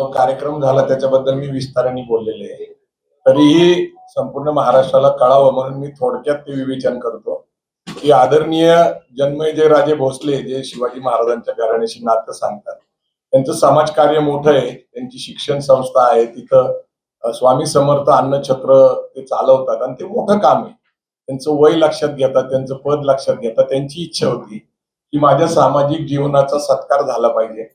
जो कार्यक्रम झाला त्याच्याबद्दल मी विस्ताराने बोललेले आहे. तरीही संपूर्ण महाराष्ट्राला कळावं म्हणून मी थोडक्यात ते विवेचन करतो की आदरणीय जन्मेजयराजे भोसले जे शिवाजी महाराजांच्या घराण्याशी नातं सांगतात, त्यांचं समाजकार्य मोठं आहे. त्यांची शिक्षण संस्था आहे, तिथं स्वामी समर्थ अन्नछत्र ते चालवतात आणि ते मोठं काम आहे. त्यांचं वय लक्षात घेतात, त्यांचं पद लक्षात घेतात. त्यांची इच्छा होती की माझ्या सामाजिक जीवनाचा सत्कार झाला पाहिजे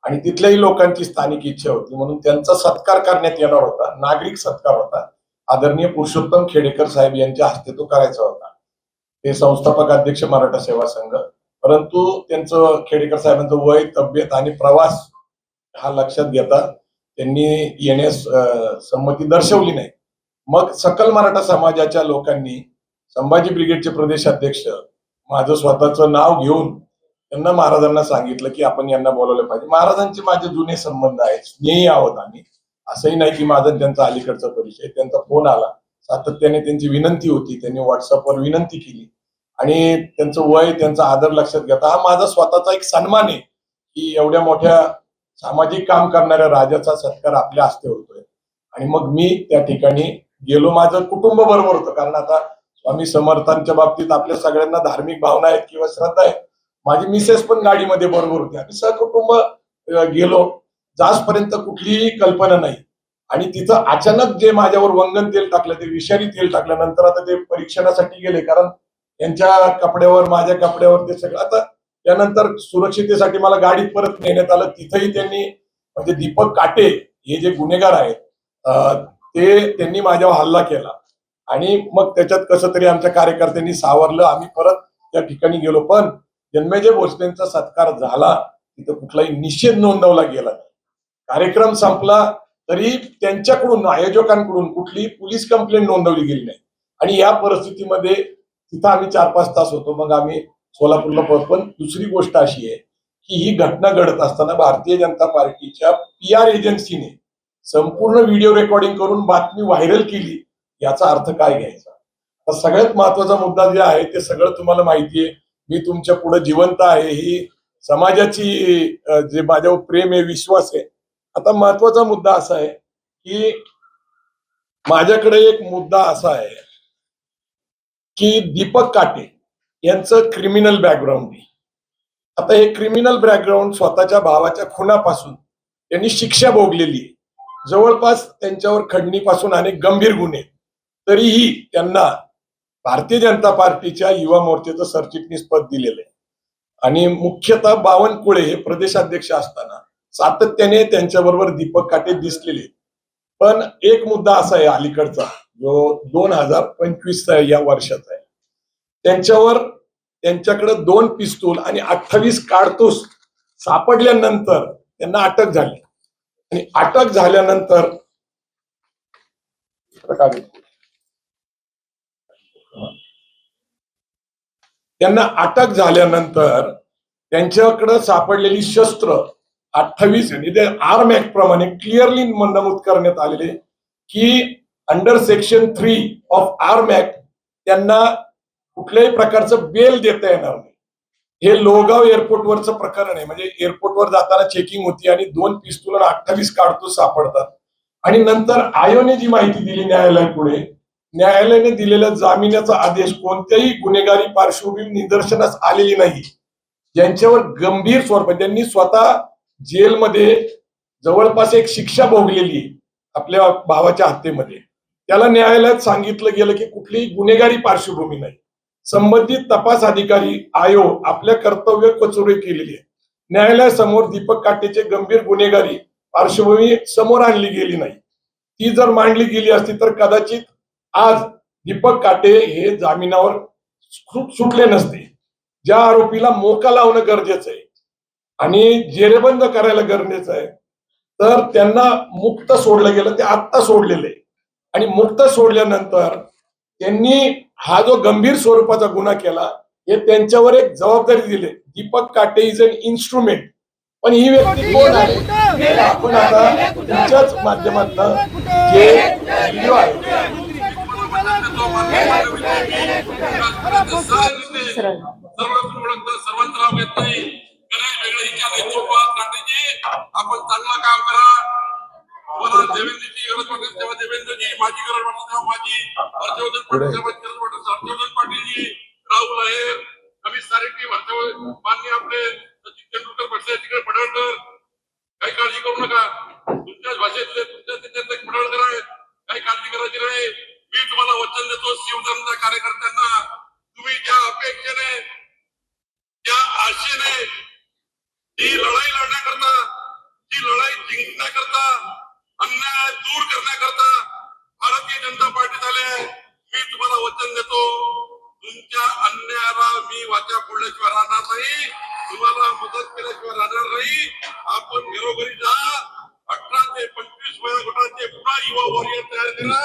आणि तिथल्याही लोकांची स्थानिक इच्छा होती, म्हणून त्यांचा सत्कार करण्यात येणार होता. नागरिक सत्कार होता. आदरणीय पुरुषोत्तम खेडेकर साहेब यांच्या हस्ते तो करायचा होता. ते संस्थापक अध्यक्ष मराठा सेवा संघ. परंतु त्यांचं खेडेकर साहेबांचं वय, तब्येत आणि प्रवास हा लक्षात घेता त्यांनी येण्यास संमती दर्शवली नाही. मग सकल मराठा समाजाच्या लोकांनी संभाजी ब्रिगेडचे प्रदेश अध्यक्ष माझं स्वतःचं नाव घेऊन त्यांना महाराजांना सांगितलं की आपण यांना बोलवलं पाहिजे. महाराजांचे माझे जुने संबंध आहेत, स्नेही आहोत आम्ही. असंही नाही की माझा त्यांचा अलीकडचा परिचय. त्यांचा फोन आला, सातत्याने त्यांची विनंती होती, त्यांनी व्हॉट्सअपवर विनंती केली आणि त्यांचं वय, त्यांचा आदर लक्षात घेता हा माझा स्वतःचा एक सन्मान आहे की एवढ्या मोठ्या सामाजिक काम करणाऱ्या राजाचा सत्कार आपल्या हस्ते होतोय. आणि मग मी त्या ठिकाणी गेलो. माझं कुटुंब बरोबर होतं, कारण आता स्वामी समर्थांच्या बाबतीत आपल्या सगळ्यांना धार्मिक भावना आहेत किंवा श्रद्धा आहेत. माझी मिसेस पण गाडीमध्ये बरोबर होती. आम्ही सहकुटुंब गेलो. जासपर्यंत कुठलीही कल्पना नाही आणि तिथं अचानक जे माझ्यावर वंगन तेल टाकलं, ते विषारी तेल टाकल्यानंतर आता ते परीक्षणासाठी गेले, कारण त्यांच्या कपड्यावर, माझ्या कपड्यावर ते सगळं. आता त्यानंतर सुरक्षितेसाठी मला गाडीत परत नेण्यात आलं. तिथंही त्यांनी म्हणजे दीपक काटे हे जे गुन्हेगार आहेत ते त्यांनी माझ्यावर हल्ला केला आणि मग त्याच्यात कसं तरी आमच्या कार्यकर्त्यांनी सावरलं. आम्ही परत त्या ठिकाणी गेलो. पण जन्मेजय भोसलेंचा सत्कार झाला, तिथं कुठलाही निषेध नोंदवला गेला नाही. कार्यक्रम संपला तरी त्यांच्याकडून, आयोजकांकडून कुठलीही पोलीस कंप्लेंट नोंदवली गेली नाही. आणि या परिस्थितीमध्ये तिथं आम्ही 4-5 तास होतो. मग आम्ही सोलापूरला पोहोचलो. पण दुसरी गोष्ट अशी आहे की ही घटना घडत असताना भारतीय जनता पार्टीच्या PR एजन्सीने संपूर्ण व्हिडिओ रेकॉर्डिंग करून बातमी व्हायरल केली. याचा अर्थ काय घ्यायचा? तर सगळ्यात महत्वाचा मुद्दा जे आहे ते सगळं तुम्हाला माहिती आहे. मी तुमच्या पुढे जिवंत आहे. ही समाजाची जे माझ्यावर प्रेम आहे, विश्वास आहे. आता महत्वाचा मुद्दा असा आहे की माझ्याकडे एक मुद्दा असा आहे की दीपक काटे यांचं क्रिमिनल बॅकग्राऊंड आहे. आता हे क्रिमिनल बॅकग्राऊंड स्वतःच्या भावाच्या खुनापासून त्यांनी शिक्षा भोगलेली आहे. जवळपास त्यांच्यावर खंडणीपासून अनेक गंभीर गुन्हे. तरीही त्यांना भारतीय जनता पार्टीच्या युवा मोर्चाचं सरचिटणीस पद दिलेलं आहे आणि मुख्यतः बावनकुळे हे प्रदेशाध्यक्ष असताना सातत्याने त्यांच्याबरोबर दीपक काटे दिसलेले. पण एक मुद्दा असा आहे अलीकडचा, जो 2025 या वर्षाचा आहे. त्यांच्याकडे 2 पिस्तूल आणि 28 काडतूस सापडल्यानंतर त्यांना अटक झाली. आणि अटक झाल्यानंतर त्यांच्याकडे सापडलेली शस्त्र 28 आणि ते आर्म ऍक्ट प्रमाणे क्लिअरली नमूद करण्यात आलेले की under section 3 of arm act त्यांना कुठल्याही प्रकारचं बेल देता येणार नाही. हे लोहगाव एअरपोर्टवरचं प्रकरण आहे. म्हणजे एअरपोर्टवर जाताना चेकिंग होती आणि 2 पिस्तूल आणि 28 काडतूस सापडतात. आणि नंतर आयोने जी माहिती दिली न्यायालयापुढे, न्यायालयाने दिलेल्या जामिनाचा आदेश कोणत्याही गुन्हेगारी पार्श्वभूमी निदर्शनास आलेली नाही, ज्यांच्यावर गंभीर स्वरूपात त्यांनी स्वतः जेलमध्ये जवळपास एक शिक्षा भोगलेली आपल्या भावाच्या हत्येमध्ये, त्याला न्यायालयात सांगितलं गेलं की कुठलीही गुन्हेगारी पार्श्वभूमी नाही. संबंधित तपास अधिकारी आयोग आपल्या कर्तव्य कचोरी केलेली आहे. न्यायालयासमोर दीपक काटेचे गंभीर गुन्हेगारी पार्श्वभूमी समोर आणली गेली नाही. ती जर मांडली गेली असती तर कदाचित आज दीपक काटे हे जामिनावर सुटले नसते. ज्या आरोपीला मोका लावणं गरजेचं आहे आणि जेरेबंद करायला गरजेचं आहे, तर त्यांना मुक्त सोडलं गेलं. ते आत्ता सोडलेलं आहे आणि मुक्त सोडल्यानंतर त्यांनी हा जो गंभीर स्वरूपाचा गुन्हा केला हे त्यांच्यावर एक जबाबदारी दिली. दीपक काटे इज अन इन्स्ट्रुमेंट. पण ही व्यक्ती कोण आहे आपण आता तुमच्याच माध्यमातून जे व्हिडिओ आहे आपण चांगलं काम करा. मला देवेंद्रची गरज वाटेल तेव्हा देवेंद्रजी, माझी गरज वाटेल तेव्हा माझी, हर्षवर्धन पाटील साहेबांची गरज वाटेल हर्षवर्धन पाटीलजी, राहुल आहेर, आम्ही सारी टीम मान्य आपले सचिन तेंडुलकर बसले तिकडे पडळकर, काही काळजी करू नका. तुमच्याच भाषेतले तुमच्या त्याच्यातले पडळकर आहेत, काही काळजी करायची नाही. मी तुम्हाला वचन देतो शिवधर्मच्या कार्यकर्त्यांना, तुम्ही ज्या अपेक्षेने त्या आशेने ही लढाई लढण्याकरता, ही लढाई जिंकण्याकरता, अन्याय दूर करण्याकरता भारतीय जनता पार्टीत आले, मी तुम्हाला वचन देतो तुमच्या अन्यायाला मी वाचा फोडल्याशिवाय राहणार नाही, तुम्हाला मदत केल्याशिवाय राहणार नाही. आपण घरोघरी जा, 18 ते 25 वयोगटाचे पुन्हा युवा वॉरियर तयार करा.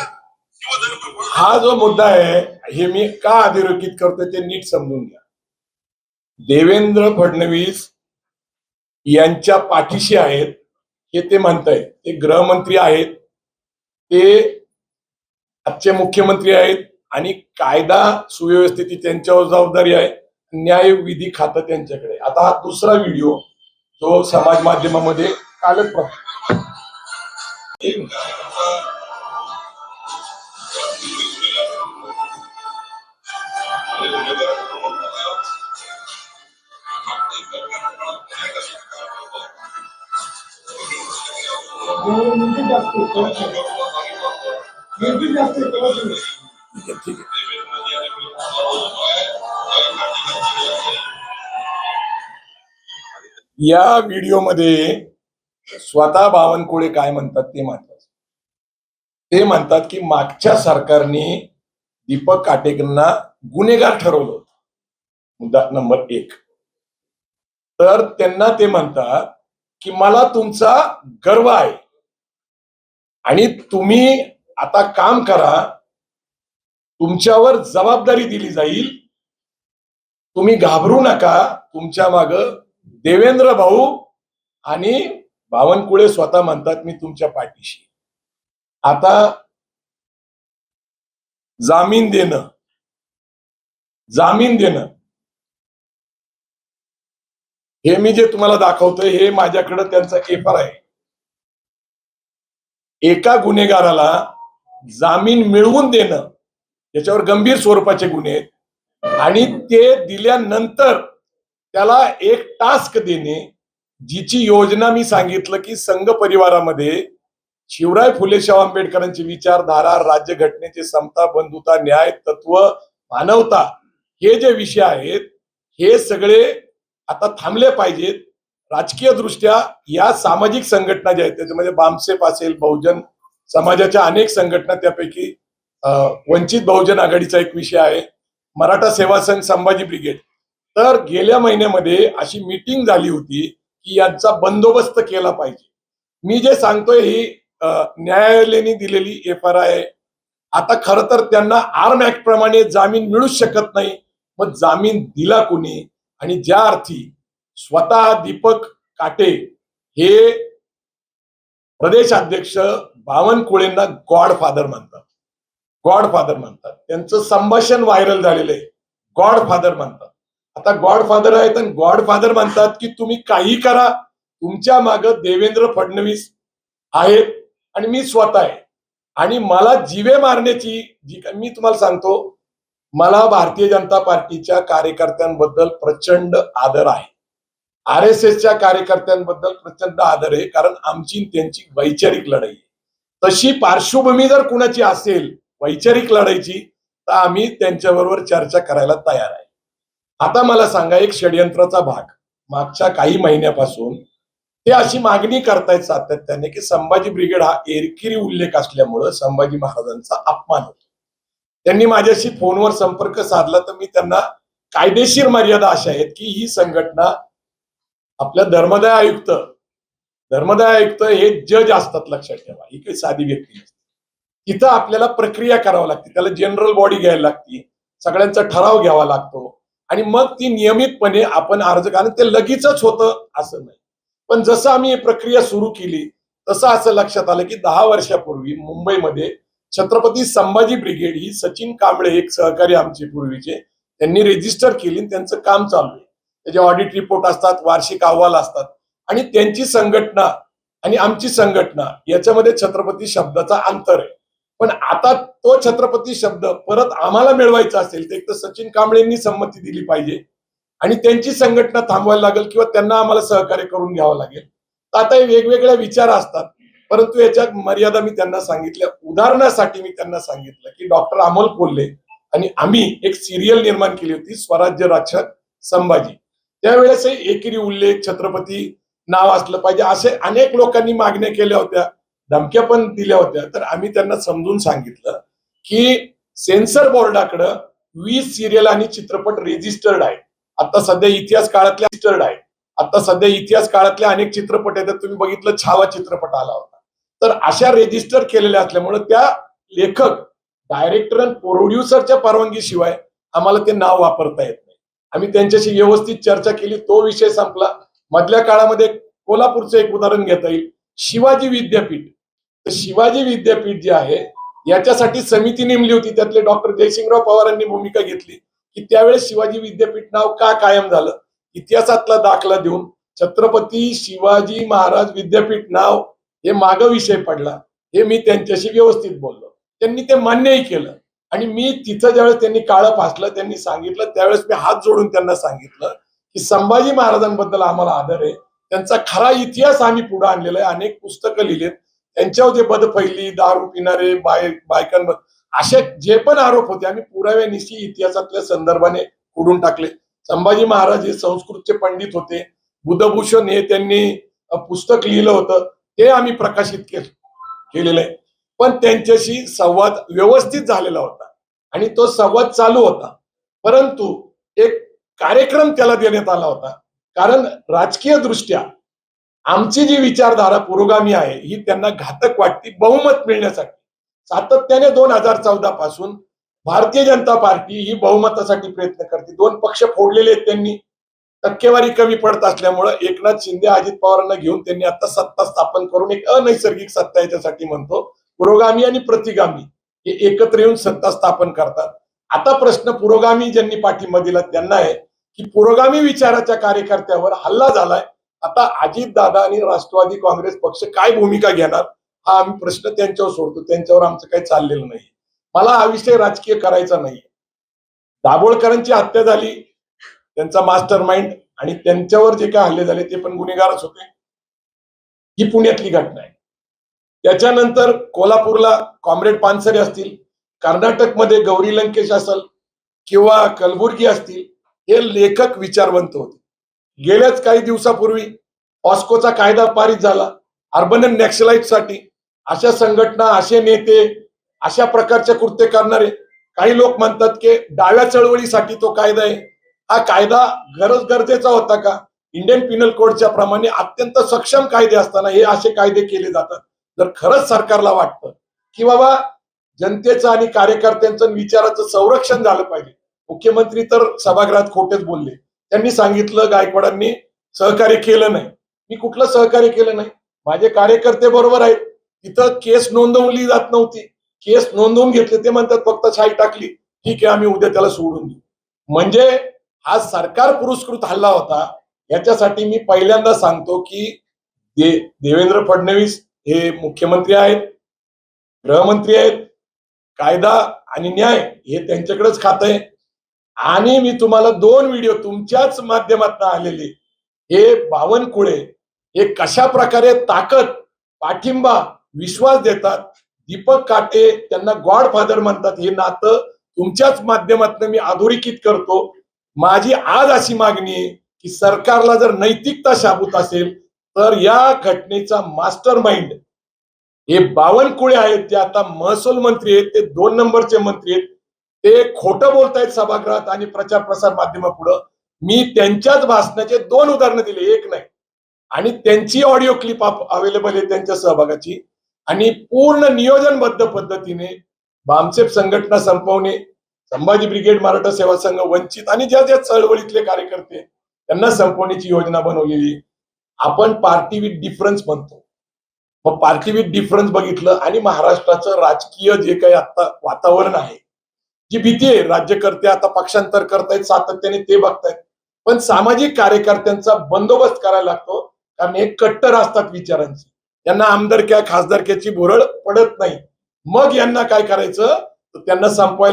शिवधर्म हा जो मुद्दा आहे हे मी का अधोरेखित करतोय ते नीट समजून घ्या. देवेंद्र फडणवीस यांच्या पाठीशी आहेत हे ते म्हणतायत. ते गृहमंत्री आहेत, ते आजचे मुख्यमंत्री आहेत आणि कायदा सुव्यवस्थेची त्यांच्यावर जबाबदारी आहे, न्याय विधी खातं त्यांच्याकडे. आता हा दुसरा व्हिडिओ जो समाज माध्यमामध्ये कालच या व्हिडिओमध्ये स्वतः बावनकुळे काय म्हणतात ते म्हणतात. ते म्हणतात की मागच्या सरकारने दीपक काटेकरांना गुन्हेगार ठरवलं होतं, मुद्दा नंबर 1. तर त्यांना ते म्हणतात की मला तुमचा गर्व आहे आणि तुम्ही आता काम करा, तुमच्यावर जबाबदारी दिली जाईल, तुम्ही घाबरू नका, तुमच्या माग देवेंद्र भाऊ आणि बावनकुळे स्वतः म्हणतात मी तुमच्या पाठीशी. आता जामीन देणं हे मी जे तुम्हाला दाखवतोय हे माझ्याकडे त्यांचा पेपर आहे. एका गुन्हेगाराला जामीन मिळवून देणं, त्याच्यावर गंभीर स्वरूपाचे गुन्हे आहेत आणि ते दिल्यानंतर त्याला एक टास्क देणे, जिची योजना मी सांगितलं की संघ परिवारामध्ये शिवराय फुले शाहू आंबेडकरांची विचारधारा, राज्यघटनेची समता, बंधुता, न्याय, तत्व, मानवता हे जे विषय आहेत हे सगळे आता थांबले पाहिजेत. राजकीय दृष्ट्या या सामाजिक संघटना ज्या आहेत त्याच्यामध्ये बामसेफ असेल, बहुजन समाजाच्या अनेक संघटना, त्यापैकी वंचित बहुजन आघाडीचा एक विषय आहे, मराठा सेवा संघ, संभाजी ब्रिगेड. तर गेल्या महिन्यामध्ये अशी मीटिंग झाली होती की यांचा बंदोबस्त केला पाहिजे. मी जे सांगतोय ही न्यायालयाने दिलेली FR आहे. आता खरं तर त्यांना आर्म ऍक्ट प्रमाणे जामीन मिळूच शकत नाही. मग जामीन दिला कोणी? आणि ज्या अर्थी स्वतः दीपक काटे हे प्रदेश अध्यक्ष बावनकुळेंना गॉडफादर म्हणतात, त्यांचं संभाषण व्हायरल झालेलं आहे, गॉडफादर म्हणतात. आता गॉडफादर आहेत आणि गॉडफादर म्हणतात की तुम्ही काही करा, तुमच्या मागे देवेंद्र फडणवीस आहेत आणि मी स्वतः आहे आणि मला जीवे मारण्याची मी तुम्हाला सांगतो, मला भारतीय जनता पार्टीच्या कार्यकर्त्यांबद्दल प्रचंड आदर आहे, RSSच्या कार्यकर्त्यांबद्दल प्रचंड आदर आहे, कारण आमची त्यांची वैचारिक लढाई आहे. तशी पार्श्वभूमी जर कुणाची असेल वैचारिक लढाईची तर आम्ही त्यांच्याबरोबर चर्चा करायला तयार आहे. आता मला सांगा, एक षडयंत्राचा भाग मागच्या काही महिन्यापासून ते अशी मागणी करतायत सातत्याने की संभाजी ब्रिगेड हा एरकिरी उल्लेख असल्यामुळं संभाजी महाराजांचा अपमान होतो. त्यांनी माझ्याशी फोनवर संपर्क साधला तर मी त्यांना कायदेशीर मर्यादा अशा आहेत की ही संघटना, आपल्या धर्मदाय आयुक्त हे जज असतात, लक्षात ठेवा, ही काही साधी व्यक्ती नसते. तिथं आपल्याला प्रक्रिया करावी लागते, त्याला जनरल बॉडी घ्यायला लागते, सगळ्यांचा ठराव घ्यावा लागतो आणि मग ती नियमितपणे आपण अर्ज, कारण ते लगेचच होतं असं नाही. पण जसं आम्ही ही प्रक्रिया सुरू केली तसं असं लक्षात आलं की 10 वर्षापूर्वी मुंबईमध्ये छत्रपती संभाजी ब्रिगेड ही सचिन कांबळे एक सहकारी आमचे पूर्वीचे, त्यांनी रेजिस्टर केली, त्यांचं काम चालू आहे. त्याचे ऑडिट रिपोर्ट असतात, वार्षिक अहवाल असतात आणि त्यांची संघटना आणि आमची संघटना याच्यामध्ये छत्रपती शब्दाचा अंतर आहे. पण आता तो छत्रपती शब्द परत आम्हाला मिळवायचा असेल तर एक तर सचिन कांबळेंनी संमती दिली पाहिजे आणि त्यांची संघटना थांबवायला लागेल किंवा त्यांना आम्हाला सहकार्य करून घ्यावं लागेल. तर आता हे वेगवेगळ्या विचार असतात, परंतु याच्या मर्यादा मी त्यांना सांगितल्या. उदाहरणासाठी मी त्यांना सांगितलं की डॉक्टर अमोल कोल्हे आणि आम्ही एक सिरियल निर्माण केली होती, स्वराज्य रक्षक संभाजी. त्यावेळेस एकेरी उल्लेख, छत्रपती नाव असलं पाहिजे असे अनेक लोकांनी मागण्या केल्या होत्या, धमक्या पण दिल्या होत्या. तर आम्ही त्यांना समजून सांगितलं की सेन्सर बोर्डाकडं 20 सिरियल आणि चित्रपट रेजिस्टर्ड आहे. आता सध्या इतिहास काळातल्या रजिस्टर्ड आहे. आता सध्या इतिहास काळातले अनेक चित्रपट आहेत. तुम्ही बघितलं छावा चित्रपट आला होता. तर अशा रेजिस्टर केलेल्या असल्यामुळे त्या लेखक, डायरेक्टर आणि प्रोड्युसरच्या परवानगीशिवाय आम्हाला ते नाव वापरता येत नाही. आम्ही त्यांच्याशी व्यवस्थित चर्चा केली, तो विषय संपला. मधल्या काळामध्ये कोल्हापूरचं एक उदाहरण घेता येईल, शिवाजी विद्यापीठ. तर शिवाजी विद्यापीठ जे आहे याच्यासाठी समिती नेमली होती, त्यातले डॉक्टर जयसिंगराव पवारांनी भूमिका घेतली की त्यावेळेस शिवाजी विद्यापीठ नाव का कायम झालं, इतिहासातला दाखला देऊन छत्रपती शिवाजी महाराज विद्यापीठ नाव हे मागं विषय पडला. हे मी त्यांच्याशी व्यवस्थित बोललो, त्यांनी ते मान्यही केलं. आणि मी तिथं ज्यावेळेस त्यांनी काळं फासलं, त्यांनी सांगितलं, त्यावेळेस मी हात जोडून त्यांना सांगितलं की संभाजी महाराजांबद्दल आम्हाला आदर आहे, त्यांचा खरा इतिहास आम्ही पुढे आणलेला आहे, अनेक पुस्तकं लिहिलेत, त्यांच्यावर जे बदफैली, दारू पिणारे, बायकांवर असे जे पण आरोप होते आम्ही पुराव्यानिशी इतिहासातल्या संदर्भाने खोडून टाकले. संभाजी महाराज हे संस्कृतचे पंडित होते, बुधभूषण हे त्यांनी पुस्तक लिहिलं होतं, ते आम्ही प्रकाशित केलेलं आहे. पण त्यांच्याशी संवाद व्यवस्थित झालेला होता आणि तो संवाद चालू होता, परंतु एक कार्यक्रम त्याला देण्यात आला होता. कारण राजकीय दृष्ट्या आमची जी विचारधारा पुरोगामी आहे ही त्यांना घातक वाटते बहुमत मिळण्यासाठी. सातत्याने 2014 पासून भारतीय जनता पार्टी ही बहुमतासाठी प्रयत्न करते. 2 पक्ष फोडलेले आहेत त्यांनी, टक्केवारी कमी पडत असल्यामुळे एकनाथ शिंदे, अजित पवारांना घेऊन त्यांनी आता सत्ता स्थापन करून एक अनैसर्गिक सत्ता याच्यासाठी म्हणतो, पुरोगामी आणि प्रतिगामी हे एकत्र येऊन सत्ता स्थापन करतात. आता प्रश्न पुरोगामी ज्यांनी पाठिंबा दिला त्यांना आहे की पुरोगामी विचाराच्या कार्यकर्त्यावर हल्ला झालाय. आता अजितदादा आणि राष्ट्रवादी काँग्रेस पक्ष काय भूमिका घेणार हा आम्ही प्रश्न त्यांच्यावर सोडतो. त्यांच्यावर आमचं काही चाललेलं नाही. मला हा विषय राजकीय करायचा नाही. दाभोळकरांची हत्या झाली, त्यांचा मास्टर माइंड आणि त्यांच्यावर जे काय हल्ले झाले ते पण गुन्हेगारच होते. ही पुण्यातली घटना आहे. त्याच्यानंतर कोल्हापूरला कॉम्रेड पानसरे असतील, कर्नाटकमध्ये गौरी लंकेश असेल किंवा कलबुर्गी असतील, हे लेखक विचारवंत होते. गेल्याच काही दिवसापूर्वी ऑस्कोचा कायदा पारित झाला अर्बन नॅक्सलाइटसाठी. अशा संघटना, असे नेते, अशा प्रकारचे कृत्य करणारे काही लोक म्हणतात की डाव्या चळवळीसाठी तो कायदा आहे. हा कायदा गरजेचा होता का? इंडियन पिनल कोडच्या प्रमाणे अत्यंत सक्षम कायदे असताना हे असे कायदे केले जातात. जर खरंच सरकारला वाटतं की बाबा जनतेचं आणि कार्यकर्त्यांचं विचाराचं संरक्षण झालं पाहिजे, मुख्यमंत्री तर सभागृहात खोटेच बोलले. त्यांनी सांगितलं गायकवाडांनी सहकार्य केलं नाही. मी कुठलं सहकार्य केलं नाही? माझे कार्यकर्ते बरोबर आहेत. तिथं केस नोंदवली जात नव्हती, केस नोंदवून घेतले. ते म्हणतात फक्त शाई टाकली, ठीक आहे आम्ही उद्या त्याला सोडून देऊ. म्हणजे हा सरकार पुरस्कृत हल्ला होता. याच्यासाठी मी पहिल्यांदा सांगतो की देवेंद्र फडणवीस हे मुख्यमंत्री आहेत, गृहमंत्री आहेत, कायदा आणि न्याय हे त्यांच्याकडेच खातं आहे. आणि मी तुम्हाला 2 व्हिडिओ तुमच्याच माध्यमातून आलेले, हे बावनकुळे हे कशा प्रकारे ताकद, पाठिंबा, विश्वास देतात. दीपक काटे त्यांना गॉडफादर म्हणतात. हे नातं तुमच्याच माध्यमातून मी अधोरेखित करतो. माझी आज अशी मागणी आहे की सरकारला जर नैतिकता शाबूत असेल तर या घटनेचा मास्टर माइंड हे बावनकुळे आहेत, जे आता महसूल मंत्री आहेत, ते 2 नंबरचे मंत्री आहेत. ते खोटं बोलतायत सभागृहात आणि प्रचार प्रसार माध्यमापुढं. मी त्यांच्याच भाषणाचे 2 उदाहरणं दिले, एक नाही. आणि त्यांची ऑडिओ क्लिप अवेलेबल आहे त्यांच्या सहभागाची. आणि पूर्ण नियोजनबद्ध पद्धतीने बामसेफ संघटना संपवणे, संभाजी ब्रिगेड, मराठा सेवा संघ, वंचित आणि ज्या ज्या चळवळीतले कार्यकर्ते त्यांना संपवण्याची योजना बनवलेली. आपण पार्टी विथ डिफरन्स म्हणतो. मग पार्टी विथ डिफरन्स बघितलं आणि महाराष्ट्राचं राजकीय जे काही आता वातावरण आहे, जी भीती आहे, राज्यकर्ते आता पक्षांतर करतायत सातत्याने, ते बघतायत. पण सामाजिक कार्यकर्त्यांचा बंदोबस्त करायला लागतो, कारण हे कट्टर असतात विचारांची. यांना आमदारक्या खासदारक्याची भुरळ पडत नाही. मग यांना काय करायचं, तर त्यांना संपवायला